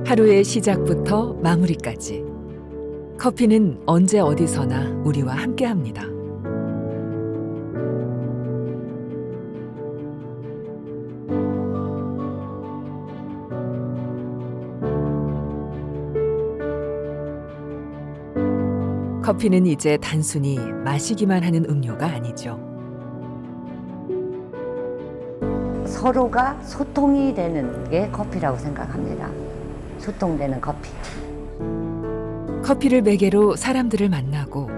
하루의 시작부터 마무리까지 커피는 언제 어디서나 우리와 함께합니다. 커피는 이제 단순히 마시기만 하는 음료가 아니죠. 서로가 소통이 되는 게 커피라고 생각합니다. 소통되는 커피. 커피를 매개로 사람들을 만나고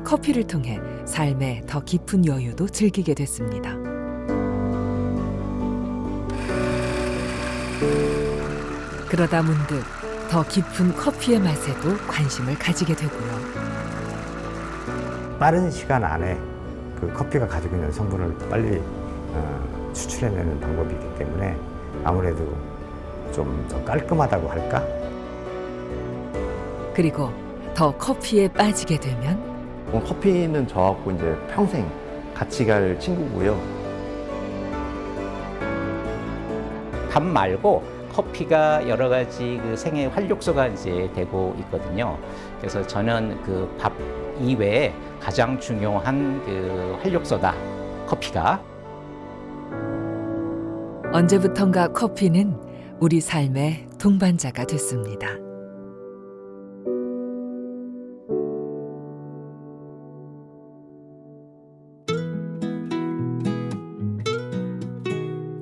커피를 통해 삶의 더 깊은 여유도 즐기게 됐습니다. 그러다 문득 더 깊은 커피의 맛에도 관심을 가지게 되고요. 빠른 시간 안에 그 커피가 가지고 있는 성분을 빨리 추출해내는 방법이기 때문에 아무래도 좀 더 깔끔하다고 할까? 그리고 더 커피에 빠지게 되면 커피는 저하고 이제 평생 같이 갈 친구고요. 밥 말고 커피가 여러 가지 그 생애 활력소가 이제 되고 있거든요. 그래서 저는 그 밥 이외에 가장 중요한 그 활력소다, 커피가. 언제부턴가 커피는 우리 삶의 동반자가 됐습니다.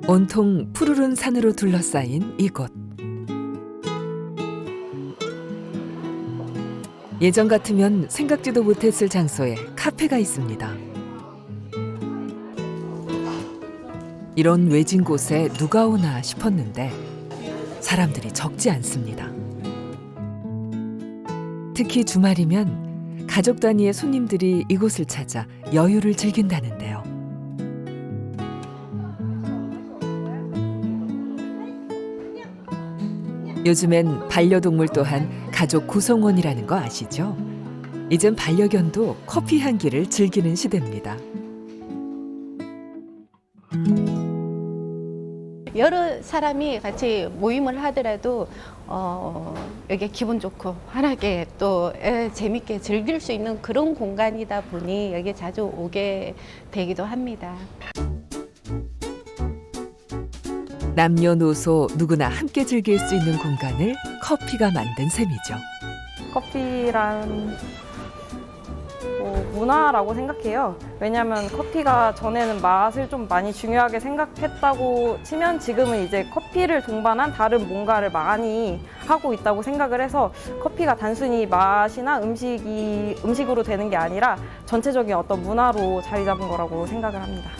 온통 푸르른 산으로 둘러싸인 이곳. 예전 같으면 생각지도 못했을 장소에 카페가 있습니다. 이런 외진 곳에 누가 오나 싶었는데 사람들이 적지 않습니다. 특히 주말이면 가족 단위의 손님들이 이곳을 찾아 여유를 즐긴다는데요. 요즘엔 반려동물 또한 가족 구성원이라는 거 아시죠? 이젠 반려견도 커피 향기를 즐기는 시대입니다. 여러 사람이 같이 모임을 하더라도 여기 기분 좋고 환하게 또 재밌게 즐길 수 있는 그런 공간이다 보니 여기 자주 오게 되기도 합니다. 남녀노소 누구나 함께 즐길 수 있는 공간을 커피가 만든 셈이죠. 커피란 문화라고 생각해요. 왜냐하면 커피가 전에는 맛을 좀 많이 중요하게 생각했다고 치면 지금은 이제 커피를 동반한 다른 뭔가를 많이 하고 있다고 생각을 해서 커피가 단순히 맛이나 음식으로 되는 게 아니라 전체적인 어떤 문화로 자리 잡은 거라고 생각을 합니다.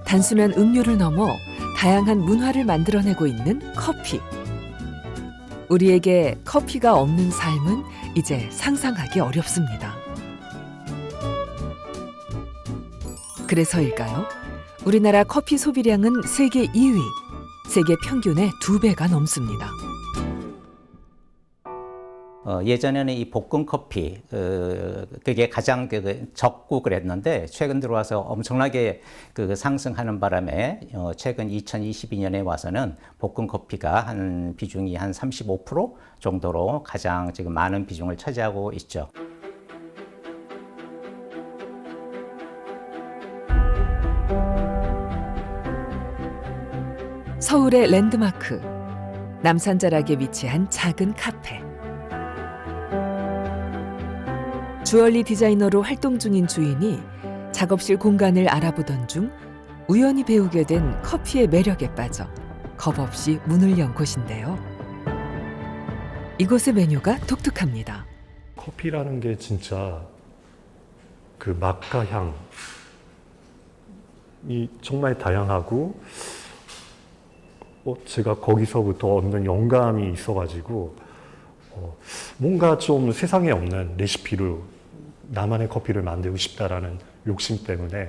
단순한 음료를 넘어 다양한 문화를 만들어내고 있는 커피. 우리에게 커피가 없는 삶은 이제 상상하기 어렵습니다. 그래서일까요? 우리나라 커피 소비량은 세계 2위, 세계 평균의 2배가 넘습니다. 예전에는 이 볶음 커피 그게 가장 적고 그랬는데 최근 들어와서 엄청나게 상승하는 바람에 최근 2022년에 와서는 볶음 커피가 한 비중이 한 35% 정도로 가장 지금 많은 비중을 차지하고 있죠. 서울의 랜드마크, 남산자락에 위치한 작은 카페. 주얼리 디자이너로 활동 중인 주인이 작업실 공간을 알아보던 중 우연히 배우게 된 커피의 매력에 빠져 겁없이 문을 연 곳인데요. 이곳의 메뉴가 독특합니다. 커피라는 게 진짜 그 맛과 향이 정말 다양하고 제가 거기서부터 얻는 영감이 있어가지고 뭔가 좀 세상에 없는 레시피로 나만의 커피를 만들고 싶다라는 욕심 때문에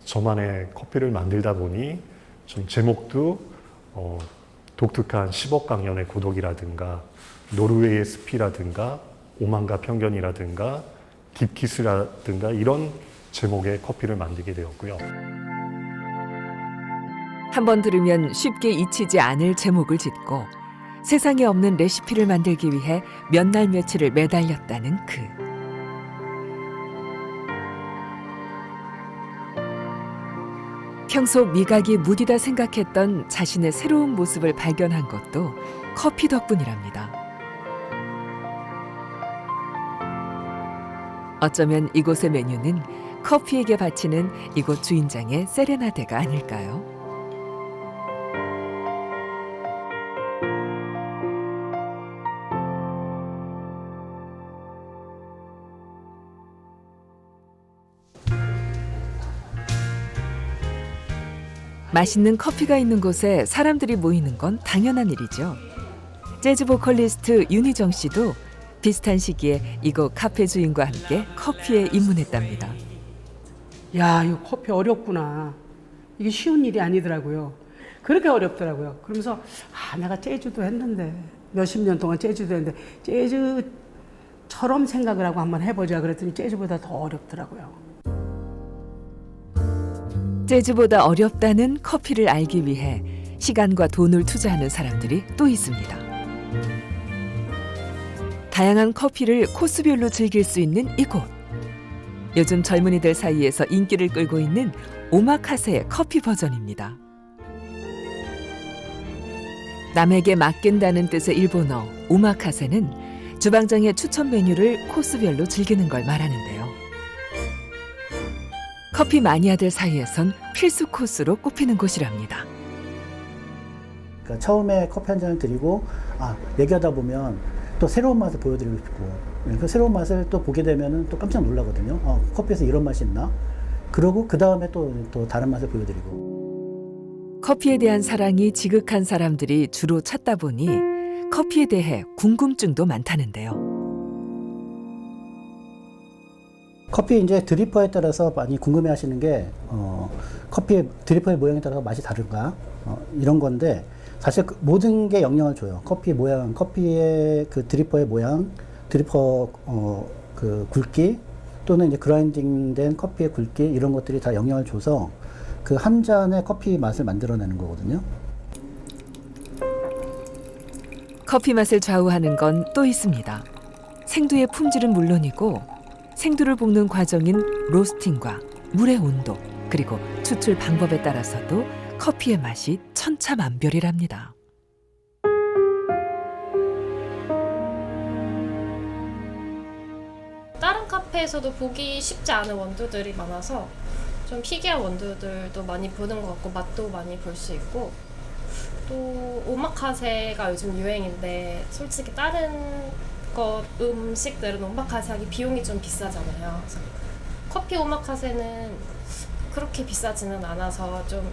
저만의 커피를 만들다 보니 좀 제목도 독특한 10억 강연의 고독이라든가 노르웨이의 습이라든가 오만과 편견이라든가 딥키스라든가 이런 제목의 커피를 만들게 되었고요. 한번 들으면 쉽게 잊히지 않을 제목을 짓고 세상에 없는 레시피를 만들기 위해 몇 날 며칠을 매달렸다는 그. 평소 미각이 무디다 생각했던 자신의 새로운 모습을 발견한 것도 커피 덕분이랍니다. 어쩌면 이곳의 메뉴는 커피에게 바치는 이곳 주인장의 세레나데가 아닐까요? 맛있는 커피가 있는 곳에 사람들이 모이는 건 당연한 일이죠. 재즈 보컬리스트 윤희정 씨도 비슷한 시기에 이곳 카페 주인과 함께 커피에 입문했답니다. 야, 이거 커피 어렵구나. 이게 쉬운 일이 아니더라고요. 그렇게 어렵더라고요. 그러면서 내가 재즈도 했는데 몇십 년 동안 재즈도 했는데 재즈처럼 생각을 하고 한번 해보자 그랬더니 재즈보다 더 어렵더라고요. 재즈보다 어렵다는 커피를 알기 위해 시간과 돈을 투자하는 사람들이 또 있습니다. 다양한 커피를 코스별로 즐길 수 있는 이곳. 요즘 젊은이들 사이에서 인기를 끌고 있는 오마카세의 커피 버전입니다. 남에게 맡긴다는 뜻의 일본어 오마카세는 주방장의 추천 메뉴를 코스별로 즐기는 걸 말하는데요. 커피 마니아들 사이에선 필수 코스로 꼽히는 곳이랍니다. 그러니까 처음에 커피 한 잔을 드리고 얘기하다 보면 또 새로운 맛을 보여드리고 싶고 그 새로운 맛을 또 보게 되면 또 깜짝 놀라거든요. 커피에서 이런 맛이 있나? 그러고 그 다음에 또 다른 맛을 보여드리고. 커피에 대한 사랑이 지극한 사람들이 주로 찾다 보니 커피에 대해 궁금증도 많다는데요. 커피 이제 드리퍼에 따라서 많이 궁금해하시는 게 커피의 드리퍼의 모양에 따라서 맛이 다른가 이런 건데 사실 모든 게 영향을 줘요. 커피 모양, 커피의 그 드리퍼의 모양, 드리퍼 그 굵기 또는 이제 그라인딩된 커피의 굵기 이런 것들이 다 영향을 줘서 그 한 잔의 커피 맛을 만들어내는 거거든요. 커피 맛을 좌우하는 건 또 있습니다. 생두의 품질은 물론이고 생두를 볶는 과정인 로스팅과 물의 온도 그리고 추출 방법에 따라서도 커피의 맛이 천차만별이랍니다. 다른 카페에서도 보기 쉽지 않은 원두들이 많아서 좀 희귀한 원두들도 많이 보는 것 같고 맛도 많이 볼 수 있고 또 오마카세가 요즘 유행인데 솔직히 다른 음식들은 오마카세 하기 비용이 좀 비싸잖아요. 그래서 커피 오마카세는 그렇게 비싸지는 않아서 좀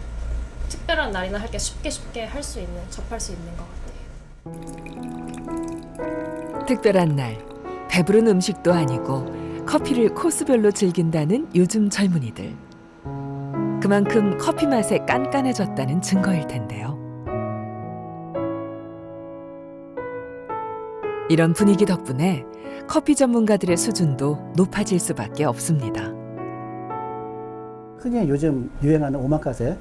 특별한 날이나 할 게 쉽게 할 수 있는, 접할 수 있는 것 같아요. 특별한 날, 배부른 음식도 아니고 커피를 코스별로 즐긴다는 요즘 젊은이들. 그만큼 커피 맛에 깐깐해졌다는 증거일 텐데요. 이런 분위기 덕분에 커피 전문가들의 수준도 높아질 수밖에 없습니다. 흔히 요즘 유행하는 오마카세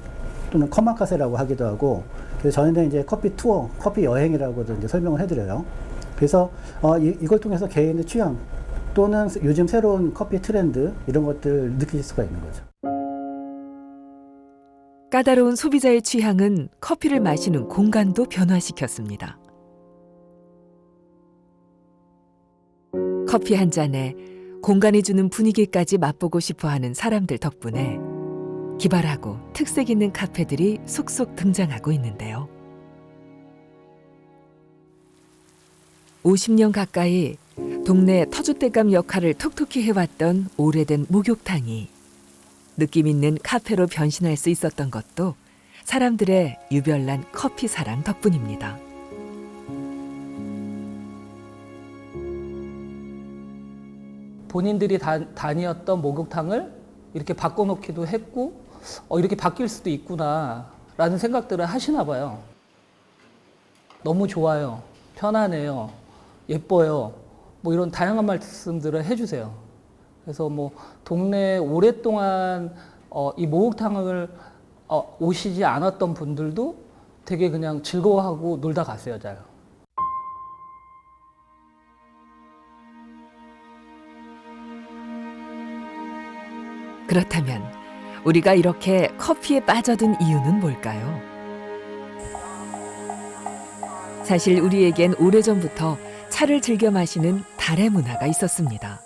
또는 커마카세라고 하기도 하고 그래서 저희는 이제 커피 투어, 커피 여행이라고도 이제 설명을 해드려요. 그래서 이걸 통해서 개인의 취향 또는 요즘 새로운 커피 트렌드 이런 것들 느끼실 수가 있는 거죠. 까다로운 소비자의 취향은 커피를 마시는 공간도 변화시켰습니다. 커피 한 잔에 공간이 주는 분위기까지 맛보고 싶어하는 사람들 덕분에 기발하고 특색 있는 카페들이 속속 등장하고 있는데요. 50년 가까이 동네 터줏대감 역할을 톡톡히 해왔던 오래된 목욕탕이 느낌 있는 카페로 변신할 수 있었던 것도 사람들의 유별난 커피 사랑 덕분입니다. 본인들이 다녔던 목욕탕을 이렇게 바꿔놓기도 했고 이렇게 바뀔 수도 있구나라는 생각들을 하시나 봐요. 너무 좋아요. 편하네요. 예뻐요. 뭐 이런 다양한 말씀들을 해주세요. 그래서 뭐 동네에 오랫동안 이 목욕탕을 오시지 않았던 분들도 되게 그냥 즐거워하고 놀다 갔어요, 잘. 그렇다면 우리가 이렇게 커피에 빠져든 이유는 뭘까요? 사실 우리에겐 오래전부터 차를 즐겨 마시는 달의 문화가 있었습니다.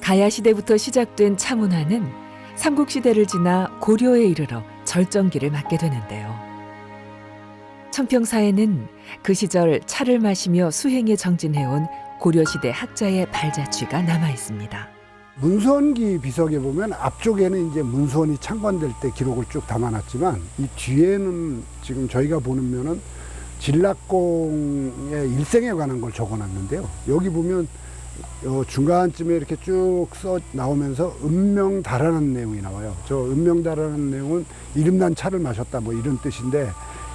가야 시대부터 시작된 차 문화는 삼국시대를 지나 고려에 이르러 절정기를 맞게 되는데요. 청평사에는 그 시절 차를 마시며 수행에 정진해온 고려시대 학자의 발자취가 남아 있습니다. 문수원기 비석에 보면 앞쪽에는 이제 문수원이 창건될 때 기록을 쭉 담아놨지만 이 뒤에는 지금 저희가 보는 면은 진락공의 일생에 관한 걸 적어놨는데요. 여기 보면 중간쯤에 이렇게 쭉 써 나오면서 은명다라는 내용이 나와요. 저 은명다라는 내용은 이름난 차를 마셨다 뭐 이런 뜻인데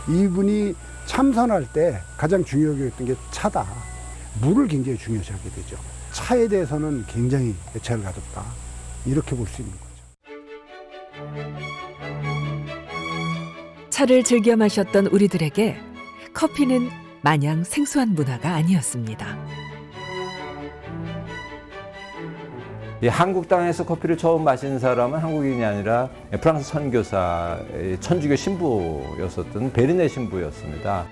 이분이 참선할 때 가장 중요하게 했던 게 차다. 물을 굉장히 중요시하게 되죠. 차에 대해서는 굉장히 애착을 가졌다. 이렇게 볼 수 있는 거죠. 차를 즐겨 마셨던 우리들에게 커피는 마냥 생소한 문화가 아니었습니다. 한국 땅에서 커피를 처음 마신 사람은 한국인이 아니라 프랑스 선교사, 천주교 신부였었던 베르네 신부였습니다.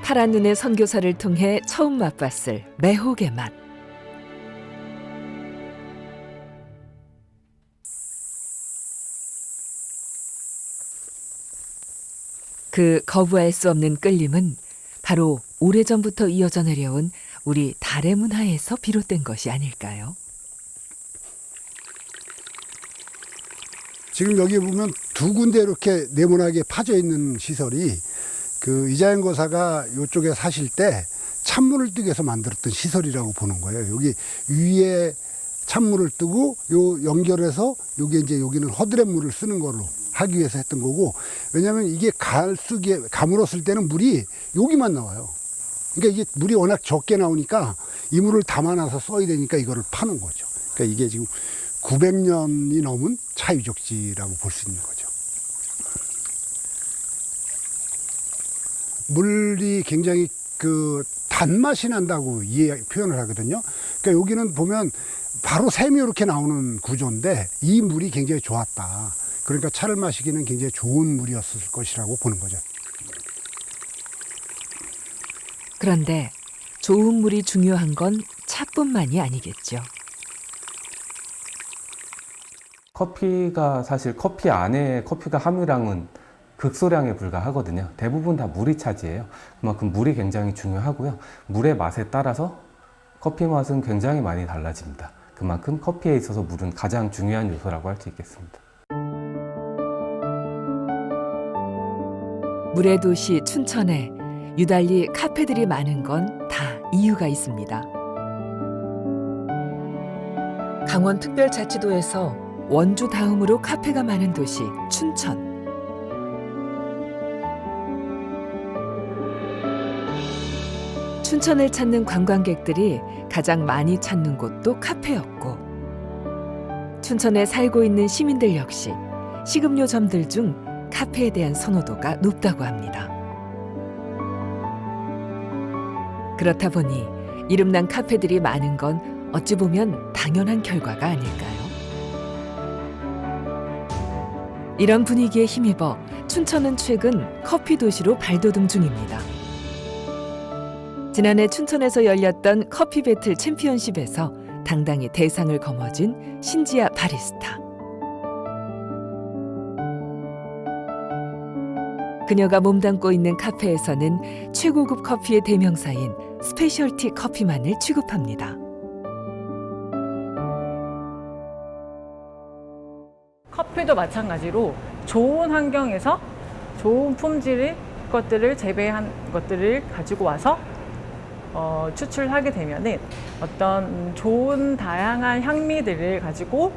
파란 눈의 선교사를 통해 처음 맛봤을 매혹의 맛. 그 거부할 수 없는 끌림은 바로 오래전부터 이어져 내려온 우리 달의 문화에서 비롯된 것이 아닐까요? 지금 여기 보면 두 군데 이렇게 네모나게 파져 있는 시설이 그 이자연 거사가 이쪽에 사실 때 찬물을 뜨기 위해서 만들었던 시설이라고 보는 거예요. 여기 위에 찬물을 뜨고 요 연결해서 여기 이제 여기는 허드렛 물을 쓰는 걸로 하기 위해서 했던 거고, 왜냐하면 이게 가물었을 때는 물이 여기만 나와요. 그러니까 이게 물이 워낙 적게 나오니까 이 물을 담아놔서 써야 되니까 이거를 파는 거죠. 그러니까 이게 지금 900년이 넘은 차 유적지라고 볼 수 있는 거죠. 물이 굉장히 그 단맛이 난다고 표현을 하거든요. 그러니까 여기는 보면 바로 샘이 이렇게 나오는 구조인데 이 물이 굉장히 좋았다. 그러니까 차를 마시기는 굉장히 좋은 물이었을 것이라고 보는 거죠. 그런데 좋은 물이 중요한 건 차뿐만이 아니겠죠. 커피가 사실 커피 안에 커피가 함유량은 극소량에 불과하거든요. 대부분 다 물이 차지해요. 그만큼 물이 굉장히 중요하고요. 물의 맛에 따라서 커피 맛은 굉장히 많이 달라집니다. 그만큼 커피에 있어서 물은 가장 중요한 요소라고 할 수 있겠습니다. 물의 도시 춘천에 유달리 카페들이 많은 건 다 이유가 있습니다. 강원특별자치도에서 원주 다음으로 카페가 많은 도시 춘천. 춘천을 찾는 관광객들이 가장 많이 찾는 곳도 카페였고, 춘천에 살고 있는 시민들 역시 식음료점들 중 카페에 대한 선호도가 높다고 합니다. 그렇다 보니 이름난 카페들이 많은 건 어찌 보면 당연한 결과가 아닐까요? 이런 분위기에 힘입어 춘천은 최근 커피 도시로 발돋움 중입니다. 지난해 춘천에서 열렸던 커피 배틀 챔피언십에서 당당히 대상을 거머쥔 신지아 바리스타. 그녀가 몸담고 있는 카페에서는 최고급 커피의 대명사인 스페셜티 커피만을 취급합니다. 커피도 마찬가지로 좋은 환경에서 좋은 품질의 것들을 재배한 것들을 가지고 와서 추출하게 되면은 어떤 좋은 다양한 향미들을 가지고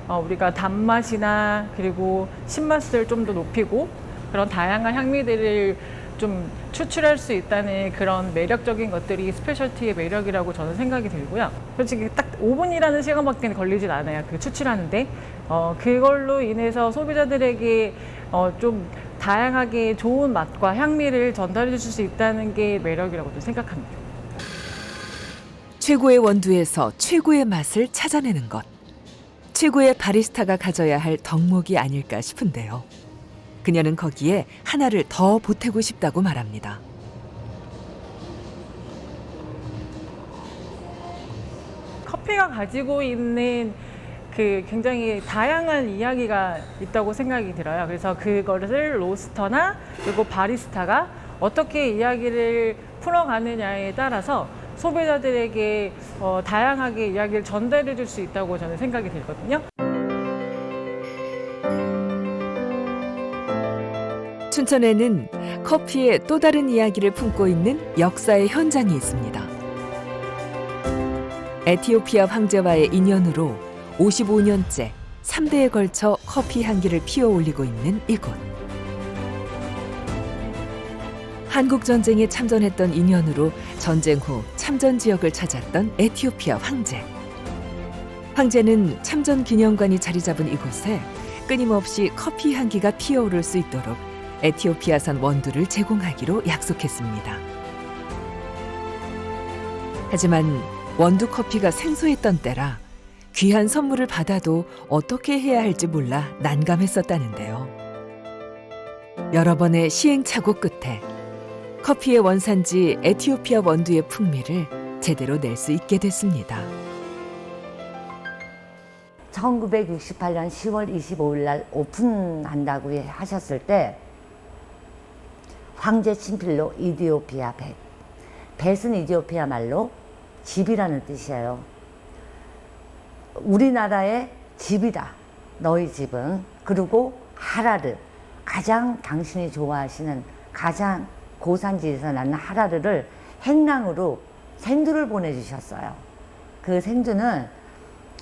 우리가 단맛이나 그리고 신맛을 좀 더 높이고 그런 다양한 향미들을 좀 추출할 수 있다는 그런 매력적인 것들이 스페셜티의 매력이라고 저는 생각이 들고요. 솔직히 딱 5분이라는 시간밖에 걸리진 않아요. 그 추출하는데 그걸로 인해서 소비자들에게 좀 다양하게 좋은 맛과 향미를 전달해 줄 수 있다는 게 매력이라고 좀 생각합니다. 최고의 원두에서 최고의 맛을 찾아내는 것. 최고의 바리스타가 가져야 할 덕목이 아닐까 싶은데요. 그녀는 거기에 하나를 더 보태고 싶다고 말합니다. 커피가 가지고 있는 그 굉장히 다양한 이야기가 있다고 생각이 들어요. 그래서 그것을 로스터나 그리고 바리스타가 어떻게 이야기를 풀어가느냐에 따라서 소비자들에게 다양하게 이야기를 전달해 줄 수 있다고 저는 생각이 들거든요. 춘천에는 커피의 또 다른 이야기를 품고 있는 역사의 현장이 있습니다. 에티오피아 황제와의 인연으로 55년째 3대에 걸쳐 커피 향기를 피워올리고 있는 이곳. 한국전쟁에 참전했던 인연으로 전쟁 후 참전 지역을 찾았던 에티오피아 황제. 황제는 참전 기념관이 자리 잡은 이곳에 끊임없이 커피 향기가 피어오를 수 있도록 에티오피아산 원두를 제공하기로 약속했습니다. 하지만 원두 커피가 생소했던 때라 귀한 선물을 받아도 어떻게 해야 할지 몰라 난감했었다는데요. 여러 번의 시행착오 끝에 커피의 원산지 에티오피아 원두의 풍미를 제대로 낼 수 있게 됐습니다. 1968년 10월 25일 날 오픈한다고 하셨을 때 황제 친필로 이디오피아 벳. 벳은 이디오피아 말로 집이라는 뜻이에요. 우리나라의 집이다. 너희 집은. 그리고 하라르. 가장 당신이 좋아하시는 가장 고산지에서 나는 하라르를 행랑으로 생두를 보내주셨어요. 그 생두는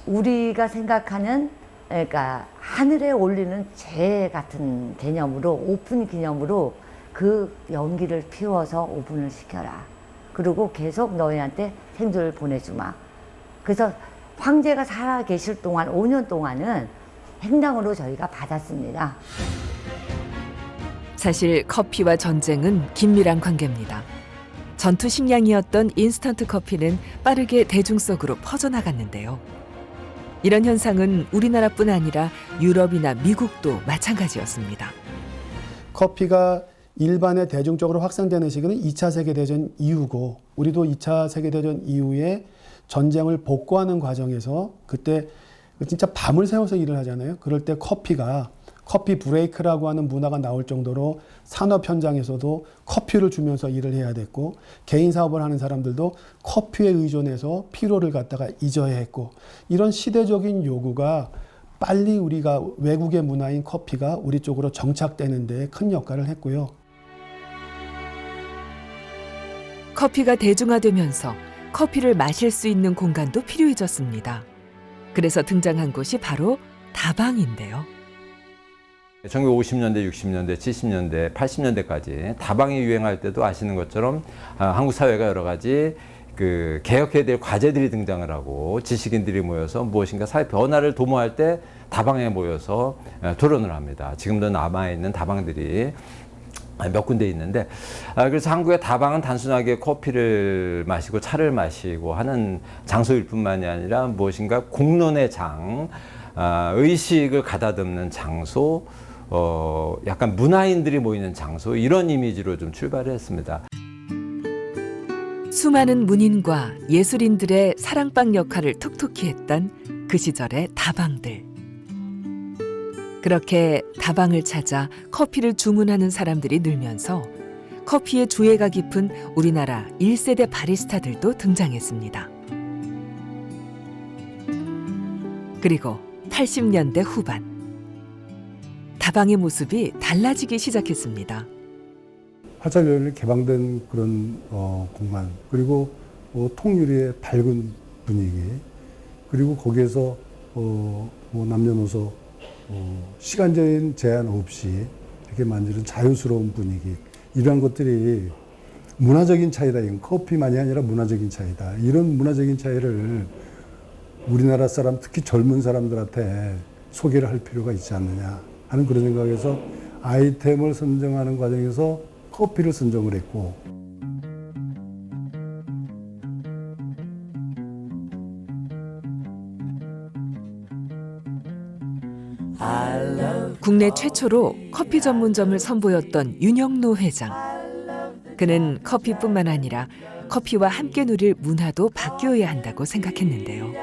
우리가 생각하는 그러니까 하늘에 올리는 재 같은 개념으로 오픈 기념으로 그 연기를 피워서 오픈을 시켜라. 그리고 계속 너희한테 생두를 보내주마. 그래서 황제가 살아 계실 동안 5년 동안은 행랑으로 저희가 받았습니다. 사실 커피와 전쟁은 긴밀한 관계입니다. 전투 식량이었던 인스턴트 커피는 빠르게 대중 속으로 퍼져나갔는데요. 이런 현상은 우리나라뿐 아니라 유럽이나 미국도 마찬가지였습니다. 커피가 일반에 대중적으로 확산되는 시기는 2차 세계대전 이후고 우리도 2차 세계대전 이후에 전쟁을 복구하는 과정에서 그때 진짜 밤을 새워서 일을 하잖아요. 그럴 때 커피 브레이크라고 하는 문화가 나올 정도로 산업 현장에서도 커피를 주면서 일을 해야 됐고 개인 사업을 하는 사람들도 커피에 의존해서 피로를 갖다가 잊어야 했고 이런 시대적인 요구가 빨리 우리가 외국의 문화인 커피가 우리 쪽으로 정착되는 데 큰 역할을 했고요. 커피가 대중화되면서 커피를 마실 수 있는 공간도 필요해졌습니다. 그래서 등장한 곳이 바로 다방인데요. 1950년대, 60년대, 70년대, 80년대까지 다방이 유행할 때도 아시는 것처럼 한국 사회가 여러 가지 그 개혁해야 될 과제들이 등장을 하고 지식인들이 모여서 무엇인가 사회 변화를 도모할 때 다방에 모여서 토론을 합니다. 지금도 남아있는 다방들이 몇 군데 있는데 그래서 한국의 다방은 단순하게 커피를 마시고 차를 마시고 하는 장소일 뿐만이 아니라 무엇인가 공론의 장, 의식을 가다듬는 장소, 약간 문화인들이 모이는 장소 이런 이미지로 좀 출발을 했습니다. 수많은 문인과 예술인들의 사랑방 역할을 톡톡히 했던 그 시절의 다방들. 그렇게 다방을 찾아 커피를 주문하는 사람들이 늘면서 커피의 조예가 깊은 우리나라 1세대 바리스타들도 등장했습니다. 그리고 80년대 후반 다방의 모습이 달라지기 시작했습니다. 화창연이 개방된 그런 공간 그리고 통유리의 밝은 분위기 그리고 거기에서 남녀노소 시간적인 제한 없이 이렇게 만드는 자유스러운 분위기 이러한 것들이 문화적인 차이다. 이건 커피만이 아니라 문화적인 차이다. 이런 문화적인 차이를 우리나라 사람, 특히 젊은 사람들한테 소개를 할 필요가 있지 않느냐 하는 그런 생각에서 아이템을 선정하는 과정에서 커피를 선정을 했고, 국내 최초로 커피 전문점을 선보였던 윤영노 회장. 그는 커피뿐만 아니라 커피와 함께 누릴 문화도 바뀌어야 한다고 생각했는데요.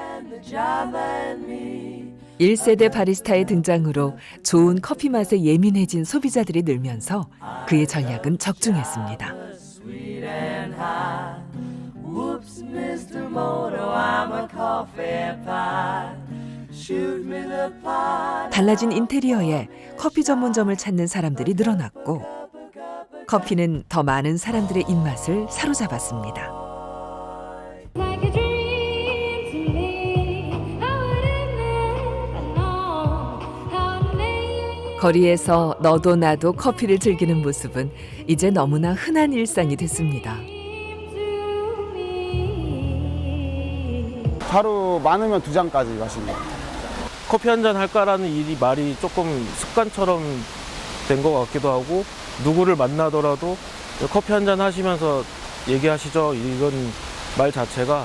1세대 바리스타의 등장으로 좋은 커피 맛에 예민해진 소비자들이 늘면서 그의 전략은 적중했습니다. 달라진 인테리어에 커피 전문점을 찾는 사람들이 늘어났고 커피는 더 많은 사람들의 입맛을 사로잡았습니다. 거리에서 너도 나도 커피를 즐기는 모습은 이제 너무나 흔한 일상이 됐습니다. 하루 많으면 2잔까지 마시는 것 같아요. 커피 한 잔 할까라는 말이 조금 습관처럼 된 것 같기도 하고, 누구를 만나더라도 커피 한 잔 하시면서 얘기하시죠, 이런 말 자체가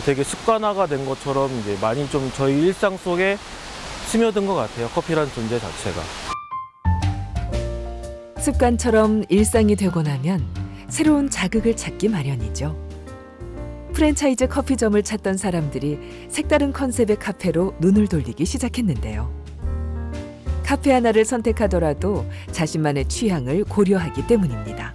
되게 습관화가 된 것처럼 이제 많이 좀 저희 일상 속에 스며든 것 같아요. 커피라는 존재 자체가. 습관처럼 일상이 되고 나면 새로운 자극을 찾기 마련이죠. 프랜차이즈 커피점을 찾던 사람들이 색다른 컨셉의 카페로 눈을 돌리기 시작했는데요. 카페 하나를 선택하더라도 자신만의 취향을 고려하기 때문입니다.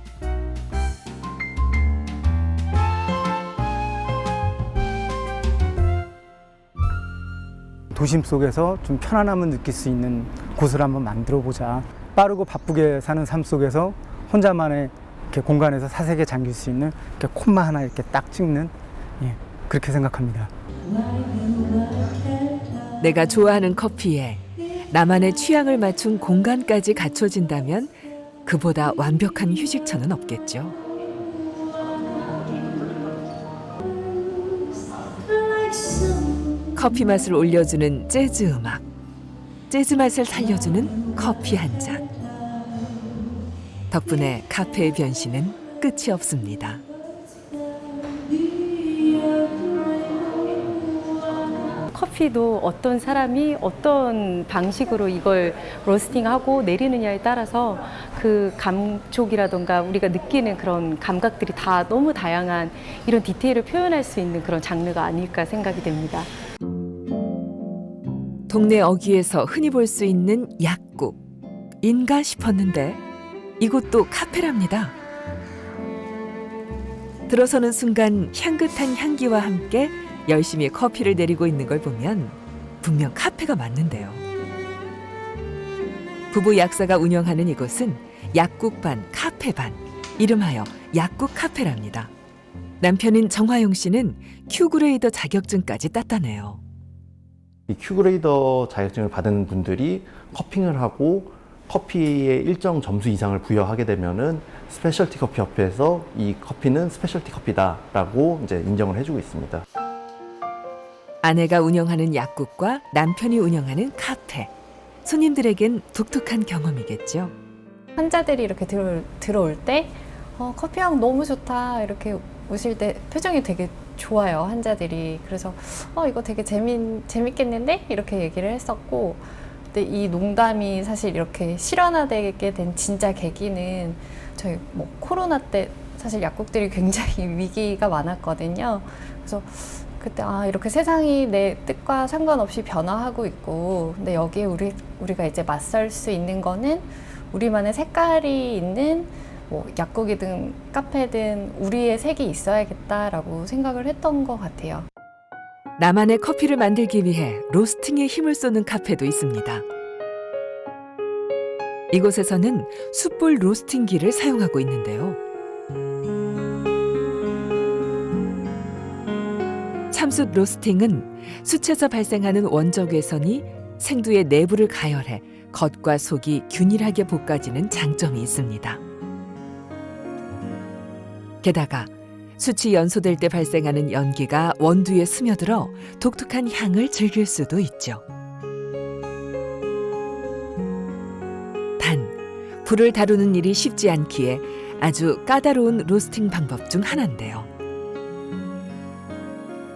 도심 속에서 좀 편안함을 느낄 수 있는 곳을 한번 만들어 보자. 빠르고 바쁘게 사는 삶 속에서 혼자만의 이렇게 공간에서 사색에 잠길 수 있는 이렇게 콤마 하나 이렇게 딱 찍는, 그렇게 생각합니다. 내가 좋아하는 커피에 나만의 취향을 맞춘 공간까지 갖춰진다면 그보다 완벽한 휴식처는 없겠죠. 커피 맛을 올려주는 재즈 음악, 재즈 맛을 살려주는 커피 한 잔. 덕분에 카페의 변신은 끝이 없습니다. 커피도 어떤 사람이 어떤 방식으로 이걸 로스팅하고 내리느냐에 따라서 그 감촉이라던가 우리가 느끼는 그런 감각들이 다 너무 다양한 이런 디테일을 표현할 수 있는 그런 장르가 아닐까 생각이 됩니다. 동네 어귀에서 흔히 볼 수 있는 약국인가 싶었는데 이곳도 카페랍니다. 들어서는 순간 향긋한 향기와 함께 열심히 커피를 내리고 있는 걸 보면 분명 카페가 맞는데요. 부부 약사가 운영하는 이곳은 약국 반 카페 반, 이름하여 약국 카페랍니다. 남편인 정화용 씨는 큐그레이더 자격증까지 땄다네요. 이 큐그레이더 자격증을 받은 분들이 커핑을 하고 커피에 일정 점수 이상을 부여하게 되면은 스페셜티 커피 협회에서 이 커피는 스페셜티 커피다라고 이제 인정을 해주고 있습니다. 아내가 운영하는 약국과 남편이 운영하는 카페. 손님들에겐 독특한 경험이겠죠. 환자들이 이렇게 들어올 때 커피향 너무 좋다 이렇게 오실 때 표정이 되게 좋아요, 환자들이. 그래서 이거 되게 재밌겠는데? 이렇게 얘기를 했었고, 근데 이 농담이 사실 이렇게 실현화되게 된 진짜 계기는 저희 코로나 때 사실 약국들이 굉장히 위기가 많았거든요. 그래서 그때 이렇게 세상이 내 뜻과 상관없이 변화하고 있고, 근데 여기에 우리가 이제 맞설 수 있는 거는 우리만의 색깔이 있는 약국이든 카페든 우리의 색이 있어야겠다라고 생각을 했던 것 같아요. 나만의 커피를 만들기 위해 로스팅에 힘을 쏟는 카페도 있습니다. 이곳에서는 숯불 로스팅기를 사용하고 있는데요. 참숯 로스팅은 숯에서 발생하는 원적 외선이 생두의 내부를 가열해 겉과 속이 균일하게 볶아지는 장점이 있습니다. 게다가 숯이 연소될 때 발생하는 연기가 원두에 스며들어 독특한 향을 즐길 수도 있죠. 단, 불을 다루는 일이 쉽지 않기에 아주 까다로운 로스팅 방법 중 하나인데요.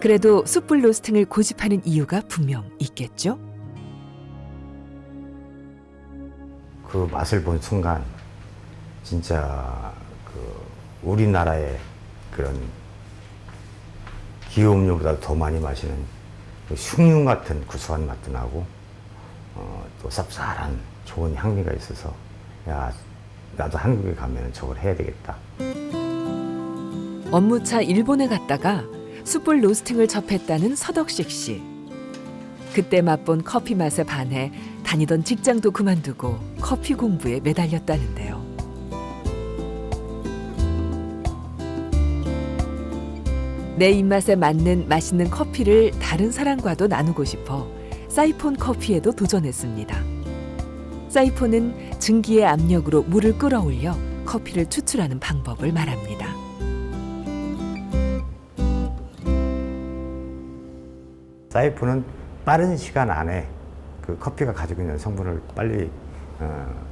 그래도 숯불 로스팅을 고집하는 이유가 분명 있겠죠? 그 맛을 본 순간 진짜 그 우리나라의 그런 기호음료보다 더 많이 마시는 그 숭늉 같은 구수한 맛도 나고 또 쌉쌀한 좋은 향미가 있어서 야, 나도 한국에 가면 저걸 해야 되겠다. 업무차 일본에 갔다가 숯불 로스팅을 접했다는 서덕식 씨. 그때 맛본 커피 맛에 반해 다니던 직장도 그만두고 커피 공부에 매달렸다는데요. 내 입맛에 맞는 맛있는 커피를 다른 사람과도 나누고 싶어 사이폰 커피에도 도전했습니다. 사이폰은 증기의 압력으로 물을 끌어올려 커피를 추출하는 방법을 말합니다. 사이폰은 빠른 시간 안에 그 커피가 가지고 있는 성분을 빨리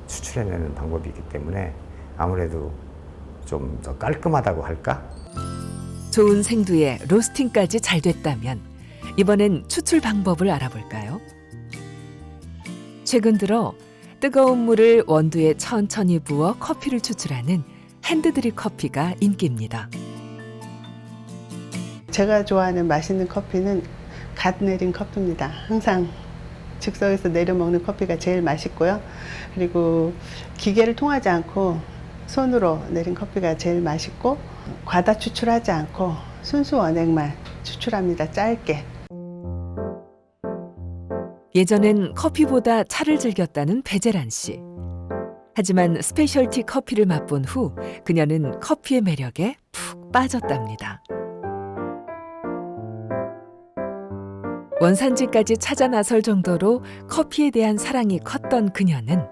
추출해내는 방법이 있기 때문에 아무래도 좀 더 깔끔하다고 할까? 좋은 생두에 로스팅까지 잘 됐다면 이번엔 추출 방법을 알아볼까요? 최근 들어 뜨거운 물을 원두에 천천히 부어 커피를 추출하는 핸드드립 커피가 인기입니다. 제가 좋아하는 맛있는 커피는 갓 내린 커피입니다. 항상 즉석에서 내려 먹는 커피가 제일 맛있고요. 그리고 기계를 통하지 않고 손으로 내린 커피가 제일 맛있고 과다 추출하지 않고 순수 원액만 추출합니다. 짧게. 예전엔 커피보다 차를 즐겼다는 배재란 씨. 하지만 스페셜티 커피를 맛본 후 그녀는 커피의 매력에 푹 빠졌답니다. 원산지까지 찾아 나설 정도로 커피에 대한 사랑이 컸던 그녀는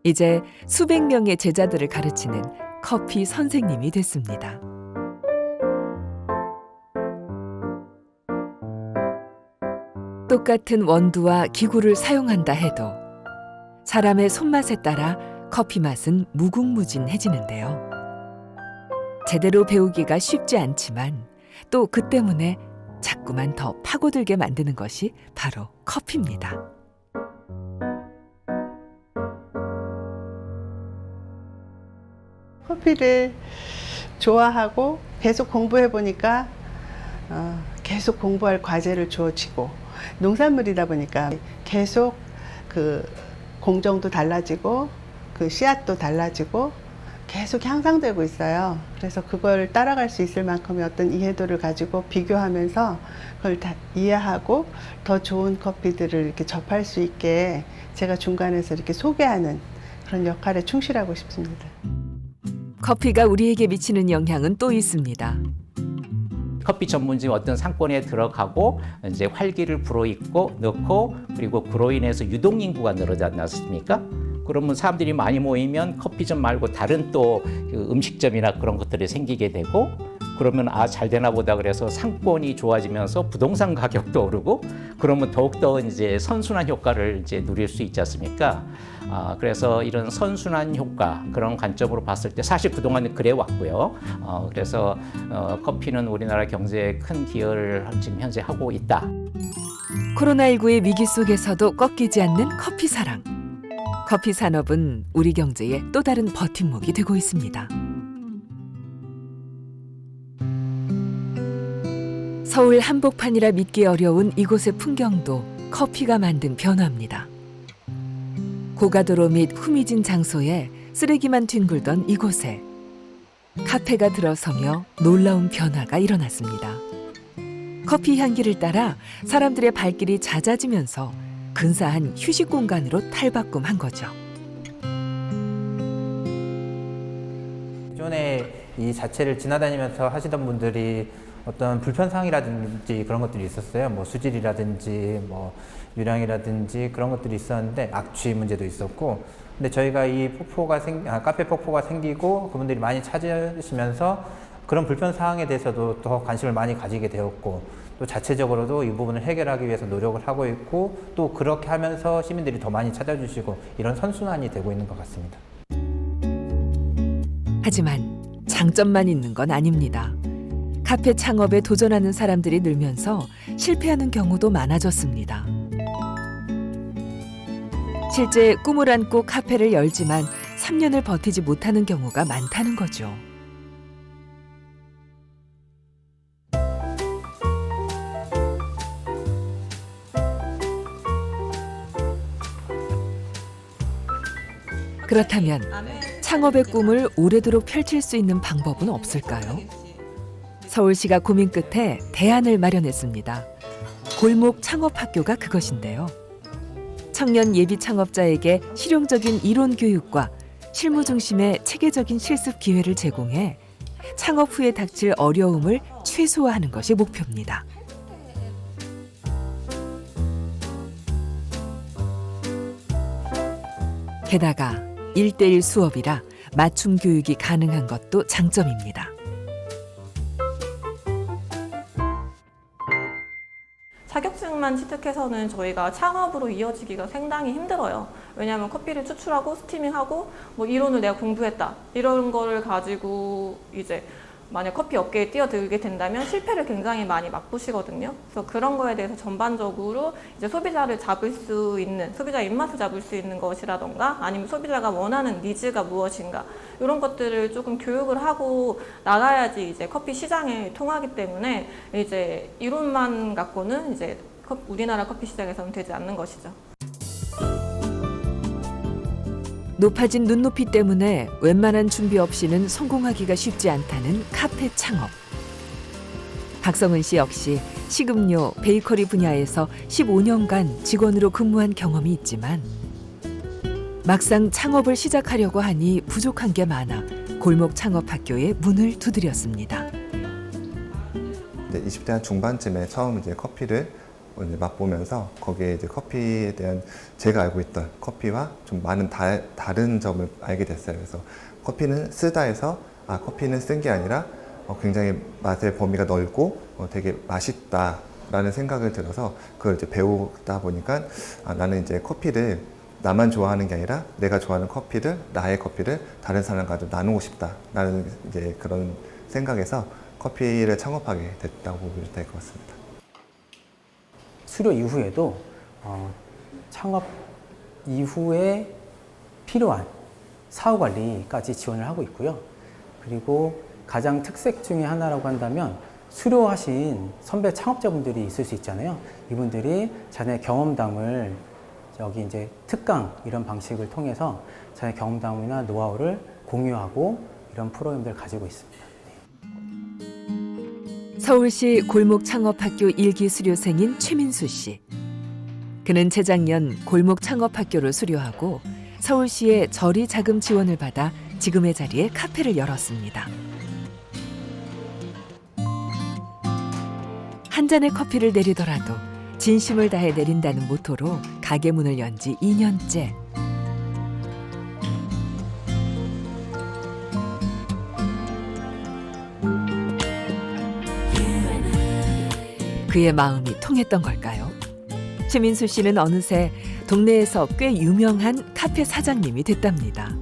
이제 수백 명의 제자들을 가르치는 커피 선생님이 됐습니다. 똑같은 원두와 기구를 사용한다 해도 사람의 손맛에 따라 커피 맛은 무궁무진해지는데요. 제대로 배우기가 쉽지 않지만 또 그 때문에 자꾸만 더 파고들게 만드는 것이 바로 커피입니다. 커피를 좋아하고 계속 공부해 보니까 계속 공부할 과제를 주어지고 농산물이다 보니까 계속 그 공정도 달라지고 그 씨앗도 달라지고 계속 향상되고 있어요. 그래서 그걸 따라갈 수 있을 만큼의 어떤 이해도를 가지고 비교하면서 그걸 다 이해하고 더 좋은 커피들을 이렇게 접할 수 있게 제가 중간에서 이렇게 소개하는 그런 역할에 충실하고 싶습니다. 커피가 우리에게 미치는 영향은 또 있습니다. 커피 전문점 어떤 상권에 들어가고 이제 활기를 불어익고 넣고 그리고 그로 인해서 유동 인구가 늘어나지 않습니까? 그러면 사람들이 많이 모이면 커피점 말고 다른 또 음식점이나 그런 것들이 생기게 되고 그러면 아, 잘 되나 보다 그래서 상권이 좋아지면서 부동산 가격도 오르고 그러면 더욱더 이제 선순환 효과를 이제 누릴 수 있지 않습니까? 그래서 이런 선순환 효과 그런 관점으로 봤을 때 사실 그동안 그래 왔고요. 그래서 커피는 우리나라 경제에 큰 기여를 지금 현재 하고 있다. 코로나19의 위기 속에서도 꺾이지 않는 커피 사랑. 커피 산업은 우리 경제의 또 다른 버팀목이 되고 있습니다. 서울 한복판이라 믿기 어려운 이곳의 풍경도 커피가 만든 변화입니다. 고가도로 및 후미진 장소에 쓰레기만 뒹굴던 이곳에 카페가 들어서며 놀라운 변화가 일어났습니다. 커피 향기를 따라 사람들의 발길이 잦아지면서 근사한 휴식 공간으로 탈바꿈한 거죠. 기존에 이 자체를 지나다니면서 하시던 분들이 어떤 불편사항이라든지 그런 것들이 있었어요. 뭐 수질이라든지 뭐 유량이라든지 그런 것들이 있었는데 악취 문제도 있었고, 근데 저희가 이 폭포가 카페 폭포가 생기고 그분들이 많이 찾으시면서 그런 불편 사항에 대해서도 더 관심을 많이 가지게 되었고 또 자체적으로도 이 부분을 해결하기 위해서 노력을 하고 있고 또 그렇게 하면서 시민들이 더 많이 찾아주시고 이런 선순환이 되고 있는 것 같습니다. 하지만 장점만 있는 건 아닙니다. 카페 창업에 도전하는 사람들이 늘면서 실패하는 경우도 많아졌습니다. 실제 꿈을 안고 카페를 열지만 3년을 버티지 못하는 경우가 많다는 거죠. 그렇다면 창업의 꿈을 오래도록 펼칠 수 있는 방법은 없을까요? 서울시가 고민 끝에 대안을 마련했습니다. 골목 창업학교가 그것인데요. 청년 예비 창업자에게 실용적인 이론 교육과 실무 중심의 체계적인 실습 기회를 제공해 창업 후에 닥칠 어려움을 최소화하는 것이 목표입니다. 게다가 1:1 수업이라 맞춤 교육이 가능한 것도 장점입니다. 자격증만 취득해서는 저희가 창업으로 이어지기가 상당히 힘들어요. 왜냐하면 커피를 추출하고 스티밍하고 뭐 이론을 내가 공부했다 이런 거를 가지고 이제 만약 커피 업계에 뛰어들게 된다면 실패를 굉장히 많이 맛보시거든요. 그래서 그런 거에 대해서 전반적으로 이제 소비자를 잡을 수 있는, 소비자 입맛을 잡을 수 있는 것이라던가 아니면 소비자가 원하는 니즈가 무엇인가 이런 것들을 조금 교육을 하고 나가야지 이제 커피 시장에 통하기 때문에 이제 이론만 갖고는 이제 우리나라 커피 시장에서는 되지 않는 것이죠. 높아진 눈높이 때문에 웬만한 준비 없이는 성공하기가 쉽지 않다는 카페 창업. 박성은 씨 역시 식음료, 베이커리 분야에서 15년간 직원으로 근무한 경험이 있지만 막상 창업을 시작하려고 하니 부족한 게 많아 골목 창업학교에 문을 두드렸습니다. 20대 한 중반쯤에 처음 이제 커피를 맛보면서 거기에 이제 커피에 대한 제가 알고 있던 커피와 좀 많은 다른 점을 알게 됐어요. 그래서 커피는 쓰다 해서 커피는 쓴 게 아니라 굉장히 맛의 범위가 넓고 되게 맛있다라는 생각을 들어서 그걸 이제 배우다 보니까 나는 이제 커피를 나만 좋아하는 게 아니라 내가 좋아하는 커피를, 나의 커피를 다른 사람과 좀 나누고 싶다라는 이제 그런 생각에서 커피를 창업하게 됐다고 보면 될 것 같습니다. 수료 이후에도 창업 이후에 필요한 사후 관리까지 지원을 하고 있고요. 그리고 가장 특색 중에 하나라고 한다면 수료하신 선배 창업자분들이 있을 수 있잖아요. 이분들이 자신의 경험담을 여기 이제 특강 이런 방식을 통해서 자신의 경험담이나 노하우를 공유하고 이런 프로그램들을 가지고 있습니다. 서울시 골목 창업학교 1기 수료생인 최민수 씨. 그는 재작년 골목 창업학교를 수료하고 서울시의 저리 자금 지원을 받아 지금의 자리에 카페를 열었습니다. 한 잔의 커피를 내리더라도 진심을 다해 내린다는 모토로 가게 문을 연 지 2년째. 그의 마음이 통했던 걸까요? 최민수 씨는 어느새 동네에서 꽤 유명한 카페 사장님이 됐답니다.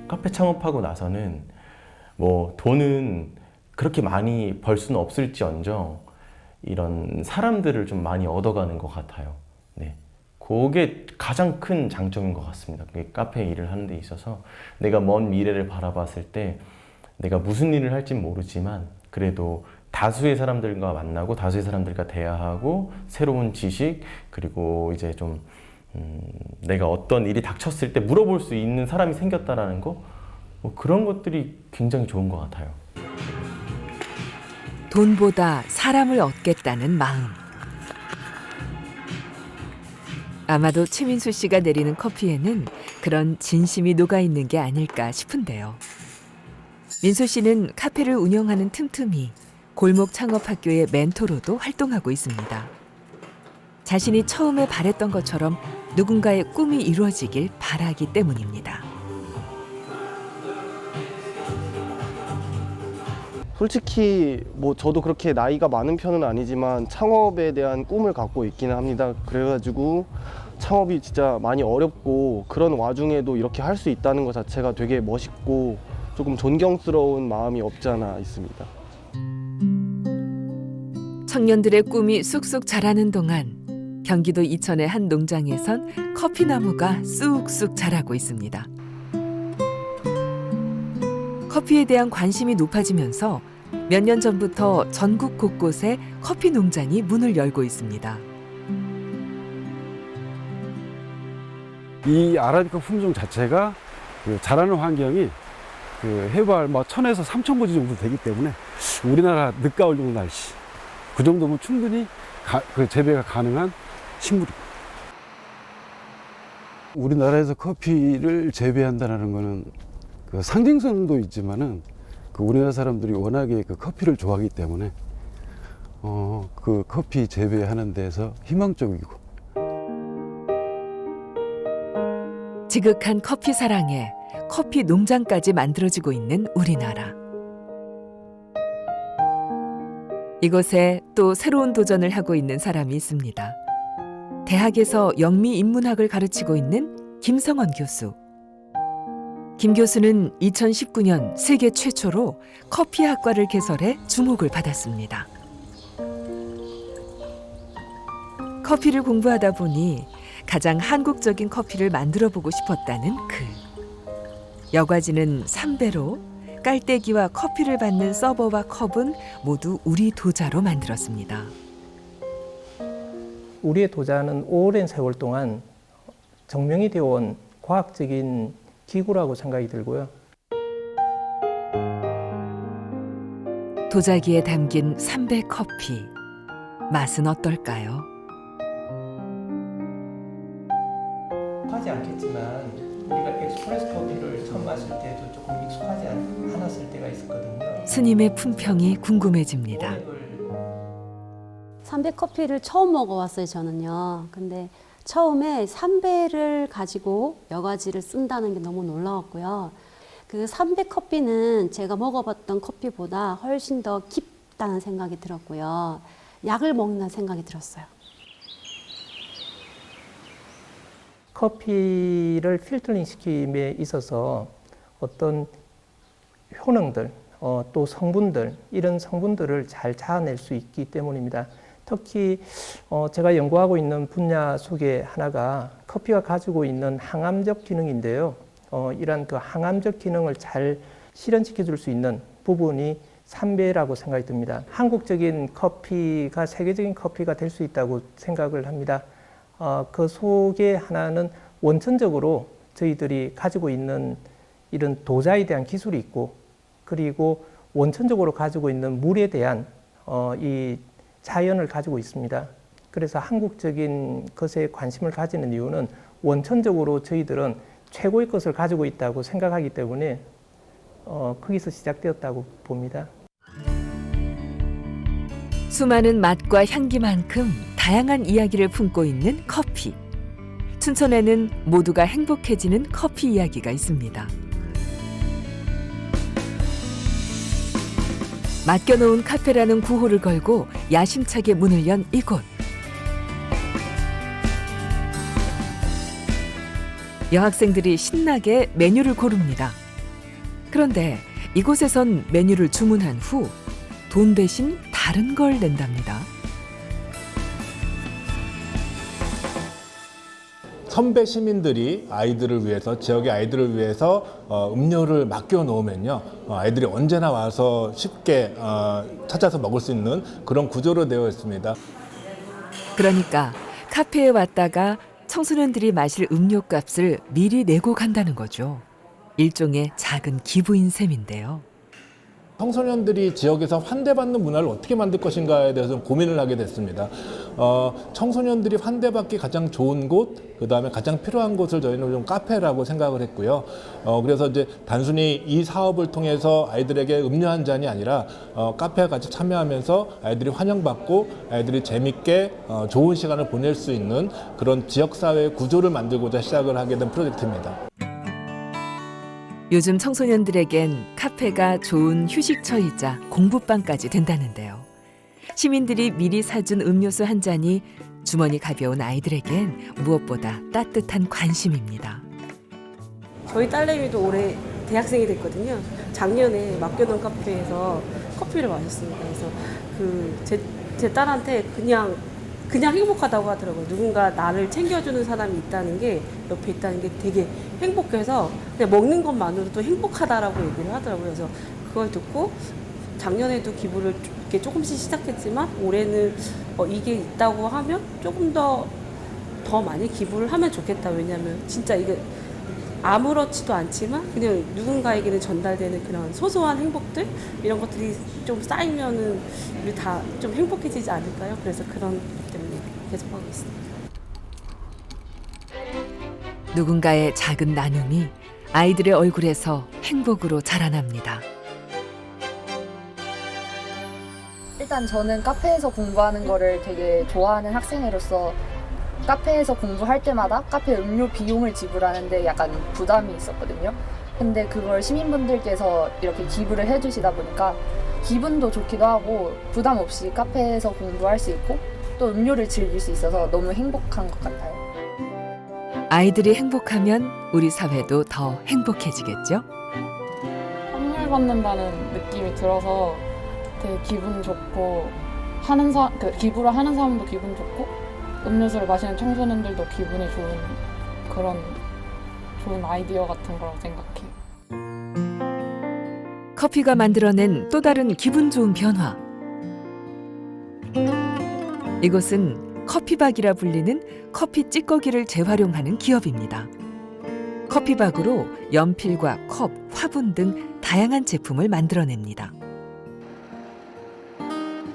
카페 창업하고 나서는 뭐 돈은 그렇게 많이 벌 수는 없을지언정 이런 사람들을 좀 많이 얻어가는 것 같아요. 네. 그게 가장 큰 장점인 것 같습니다. 카페 일을 하는 데 있어서 내가 먼 미래를 바라봤을 때 내가 무슨 일을 할진 모르지만 그래도 다수의 사람들과 만나고 다수의 사람들과 대화하고 새로운 지식 그리고 이제 좀 내가 어떤 일이 닥쳤을 때 물어볼 수 있는 사람이 생겼다라는 거 뭐 그런 것들이 굉장히 좋은 것 같아요. 돈보다 사람을 얻겠다는 마음. 아마도 최민수 씨가 내리는 커피에는 그런 진심이 녹아있는 게 아닐까 싶은데요. 민수 씨는 카페를 운영하는 틈틈이 골목 창업학교의 멘토로도 활동하고 있습니다. 자신이 처음에 바랬던 것처럼 누군가의 꿈이 이루어지길 바라기 때문입니다. 솔직히 뭐 저도 그렇게 나이가 많은 편은 아니지만 창업에 대한 꿈을 갖고 있기는 합니다. 그래가지고 창업이 진짜 많이 어렵고 그런 와중에도 이렇게 할 수 있다는 것 자체가 되게 멋있고 조금 존경스러운 마음이 없지 않아 있습니다. 청년들의 꿈이 쑥쑥 자라는 동안 경기도 이천의 한 농장에선 커피나무가 쑥쑥 자라고 있습니다. 커피에 대한 관심이 높아지면서 몇 년 전부터 전국 곳곳에 커피 농장이 문을 열고 있습니다. 이 아라비카 품종 자체가 자라는 환경이 해발 1000에서 3000보지 정도 되기 때문에 우리나라 늦가을 정도 날씨 그 정도면 충분히 재배가 가능한 식물입니다. 우리나라에서 커피를 재배한다는 것은 상징성도 있지만은 우리나라 사람들이 워낙에 커피를 좋아하기 때문에 그 커피 재배하는 데서 희망적이고 지극한 커피 사랑에 커피 농장까지 만들어지고 있는 우리나라. 이곳에 또 새로운 도전을 하고 있는 사람이 있습니다. 대학에서 영미 인문학을 가르치고 있는 김성원 교수. 김 교수는 2019년 세계 최초로 커피학과를 개설해 주목을 받았습니다. 커피를 공부하다 보니 가장 한국적인 커피를 만들어보고 싶었다는 그. 여과지는 3배로 깔때기와 커피를 받는 서버와 컵은 모두 우리 도자로 만들었습니다. 우리의 도자는 오랜 세월 동안 정명이 되어 온 과학적인 기구라고 생각이 들고요. 도자기에 담긴 3배 커피. 맛은 어떨까요? 익숙하지 않겠지만 우리가 엑스프레소 커피를 처음 마실 때도 조금 익숙하지 않았을 때가 있었거든요. 스님의 품평이 궁금해집니다. 3배 커피를 처음 먹어봤어요, 저는요. 근데 처음에 3배를 가지고 여과지를 쓴다는 게 너무 놀라웠고요. 그 3배 커피는 제가 먹어봤던 커피보다 훨씬 더 깊다는 생각이 들었고요. 약을 먹는 생각이 들었어요. 커피를 필터링 시킴에 있어서 어떤 효능들, 또 성분들, 이런 성분들을 잘 자아낼 수 있기 때문입니다. 특히 제가 연구하고 있는 분야 속에 하나가 커피가 가지고 있는 항암적 기능인데요. 이런 그 항암적 기능을 잘 실현시켜 줄 수 있는 부분이 3배라고 생각이 듭니다. 한국적인 커피가 세계적인 커피가 될 수 있다고 생각을 합니다. 그 속에 하나는 원천적으로 저희들이 가지고 있는 이런 도자에 대한 기술이 있고, 그리고 원천적으로 가지고 있는 물에 대한 이 자연을 가지고 있습니다. 그래서 한국적인 것에 관심을 가지는 이유는 원천적으로 저희들은 최고의 것을 가지고 있다고 생각하기 때문에 거기서 시작되었다고 봅니다. 수많은 맛과 향기만큼 다양한 이야기를 품고 있는 커피. 춘천에는 모두가 행복해지는 커피 이야기가 있습니다. 맡겨놓은 카페라는 구호를 걸고 야심차게 문을 연 이곳. 여학생들이 신나게 메뉴를 고릅니다. 그런데 이곳에선 메뉴를 주문한 후 돈 대신 다른 걸 낸답니다. 선배 시민들이 아이들을 위해서, 지역의 아이들을 위해서 음료를 맡겨 놓으면요, 아이들이 언제나 와서 쉽게 찾아서 먹을 수 있는 그런 구조로 되어 있습니다. 그러니까 카페에 왔다가 청소년들이 마실 음료값을 미리 내고 간다는 거죠. 일종의 작은 기부인 셈인데요. 청소년들이 지역에서 환대받는 문화를 어떻게 만들 것인가에 대해서 고민을 하게 됐습니다. 청소년들이 환대받기 가장 좋은 곳, 그 다음에 가장 필요한 곳을 저희는 좀 카페라고 생각을 했고요. 그래서 이제 단순히 이 사업을 통해서 아이들에게 음료 한 잔이 아니라 카페에 같이 참여하면서 아이들이 환영받고 아이들이 재밌게 좋은 시간을 보낼 수 있는 그런 지역사회 구조를 만들고자 시작을 하게 된 프로젝트입니다. 요즘 청소년들에겐 카페가 좋은 휴식처이자 공부방까지 된다는데요. 시민들이 미리 사준 음료수 한 잔이 주머니 가벼운 아이들에겐 무엇보다 따뜻한 관심입니다. 저희 딸내미도 올해 대학생이 됐거든요. 작년에 맡겨놓은 카페에서 커피를 마셨습니다. 그래서 제 딸한테 그냥 행복하다고 하더라고요. 누군가 나를 챙겨주는 사람이 있다는 게, 옆에 있다는 게 되게 행복해서 그냥 먹는 것만으로도 행복하다라고 얘기를 하더라고요. 그래서 그걸 듣고 작년에도 기부를 이렇게 조금씩 시작했지만 올해는 이게 있다고 하면 조금 더 많이 기부를 하면 좋겠다. 왜냐하면 진짜 이게 아무렇지도 않지만 그냥 누군가에게는 전달되는 그런 소소한 행복들, 이런 것들이 좀 쌓이면은 우리 다 좀 행복해지지 않을까요? 그래서 그런 것 때문에 계속하고 있습니다. 누군가의 작은 나눔이 아이들의 얼굴에서 행복으로 자라납니다. 일단 저는 카페에서 공부하는 거를 되게 좋아하는 학생으로서 카페에서 공부할 때마다 카페 음료 비용을 지불하는데 약간 부담이 있었거든요. 근데 그걸 시민분들께서 이렇게 기부를 해주시다 보니까 기분도 좋기도 하고 부담 없이 카페에서 공부할 수 있고 또 음료를 즐길 수 있어서 너무 행복한 것 같아요. 아이들이 행복하면 우리 사회도 더 행복해지겠죠? 선물 받는다는 느낌이 들어서 되게 기분 좋고 기부를 하는 사람도 기분 좋고 음료수를 마시는 청소년들도 기분이 좋은 그런 좋은 아이디어 같은 거라고 생각해요. 커피가 만들어낸 또 다른 기분 좋은 변화. 이곳은 커피박이라 불리는 커피 찌꺼기를 재활용하는 기업입니다. 커피박으로 연필과 컵, 화분 등 다양한 제품을 만들어냅니다.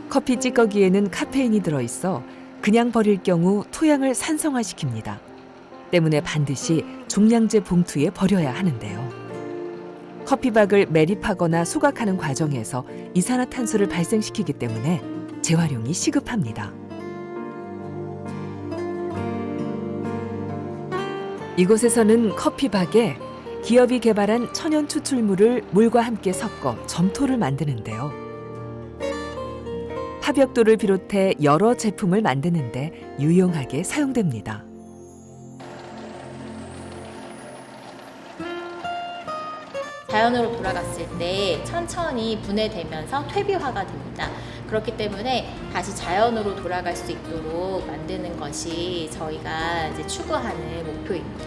커피 찌꺼기에는 카페인이 들어있어 그냥 버릴 경우 토양을 산성화시킵니다. 때문에 반드시 종량제 봉투에 버려야 하는데요. 커피박을 매립하거나 수확하는 과정에서 이산화탄소를 발생시키기 때문에 재활용이 시급합니다. 이곳에서는 커피박에 기업이 개발한 천연 추출물을 물과 함께 섞어 점토를 만드는데요. 화벽돌을 비롯해 여러 제품을 만드는데 유용하게 사용됩니다. 자연으로 돌아갔을 때 천천히 분해되면서 퇴비화가 됩니다. 그렇기 때문에 다시 자연으로 돌아갈 수 있도록 만드는 것이 저희가 이제 추구하는 목표입니다.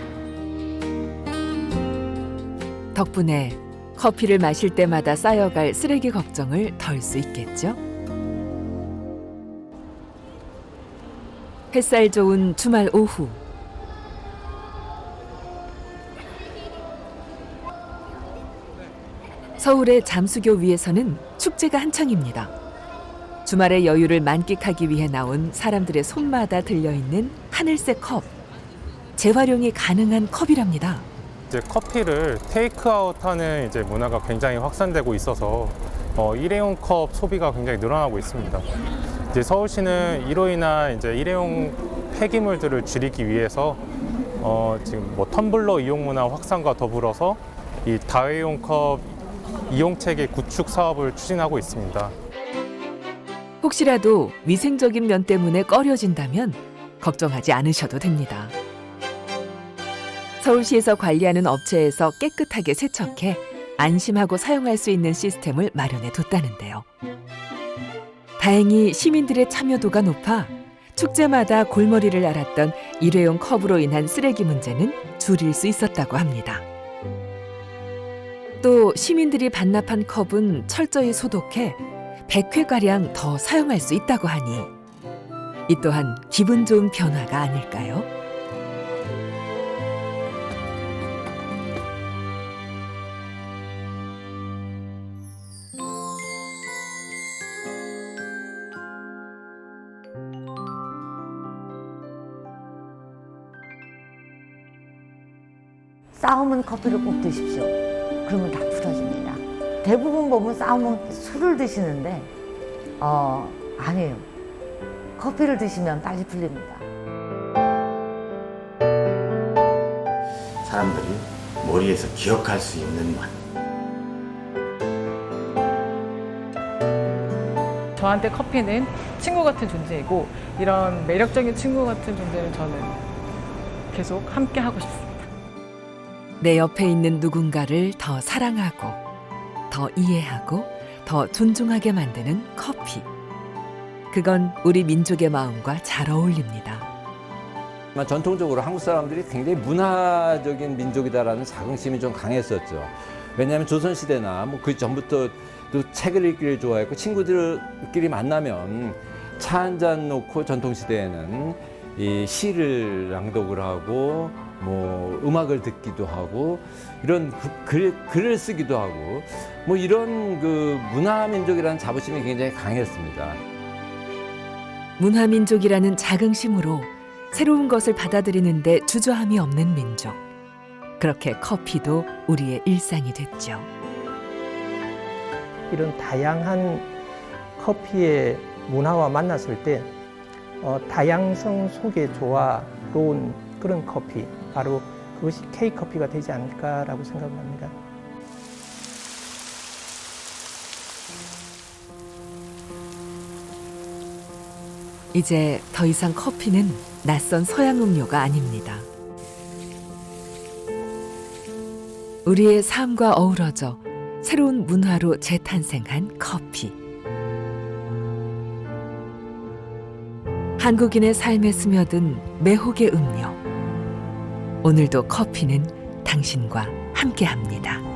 덕분에 커피를 마실 때마다 쌓여갈 쓰레기 걱정을 덜 수 있겠죠? 햇살 좋은 주말 오후. 서울의 잠수교 위에서는 축제가 한창입니다. 주말의 여유를 만끽하기 위해 나온 사람들의 손마다 들려있는 하늘색 컵. 재활용이 가능한 컵이랍니다. 이제 커피를 테이크아웃하는 이제 문화가 굉장히 확산되고 있어서 일회용 컵 소비가 굉장히 늘어나고 있습니다. 이제 서울시는 이로 인한 이제 일회용 폐기물들을 줄이기 위해서 지금 텀블러 이용 문화 확산과 더불어서 이 다회용 컵 이용 체계 구축 사업을 추진하고 있습니다. 혹시라도 위생적인 면 때문에 꺼려진다면 걱정하지 않으셔도 됩니다. 서울시에서 관리하는 업체에서 깨끗하게 세척해 안심하고 사용할 수 있는 시스템을 마련해 뒀다는데요. 다행히 시민들의 참여도가 높아 축제마다 골머리를 앓았던 일회용 컵으로 인한 쓰레기 문제는 줄일 수 있었다고 합니다. 또 시민들이 반납한 컵은 철저히 소독해 100회가량 더 사용할 수 있다고 하니 이 또한 기분 좋은 변화가 아닐까요? 싸우면 커피를 꼭 드십시오. 그러면 다 풀어집니다. 대부분 보면 싸우면 술을 드시는데 아니에요. 커피를 드시면 빨리 풀립니다. 사람들이 머리에서 기억할 수 있는 맛. 저한테 커피는 친구 같은 존재이고 이런 매력적인 친구 같은 존재는 저는 계속 함께 하고 싶습니다. 내 옆에 있는 누군가를 더 사랑하고 더 이해하고 더 존중하게 만드는 커피. 그건 우리 민족의 마음과 잘 어울립니다. 전통적으로 한국 사람들이 굉장히 문화적인 민족이다라는 자긍심이 좀 강했었죠. 왜냐하면 조선시대나 뭐 그 전부터 또 책을 읽기를 좋아했고 친구들끼리 만나면 차 한 잔 놓고 전통시대에는 이 시를 낭독을 하고 뭐 음악을 듣기도 하고 이런 글을 쓰기도 하고 뭐 이런 그 문화민족이라는 자부심이 굉장히 강했습니다. 문화민족이라는 자긍심으로 새로운 것을 받아들이는데 주저함이 없는 민족. 그렇게 커피도 우리의 일상이 됐죠. 이런 다양한 커피의 문화와 만났을 때 다양성 속에 조화로운 그런 커피, 바로 그것이 K커피가 되지 않을까라고 생각합니다. 이제 더 이상 커피는 낯선 서양 음료가 아닙니다. 우리의 삶과 어우러져 새로운 문화로 재탄생한 커피. 한국인의 삶에 스며든 매혹의 음료. 오늘도 커피는 당신과 함께합니다.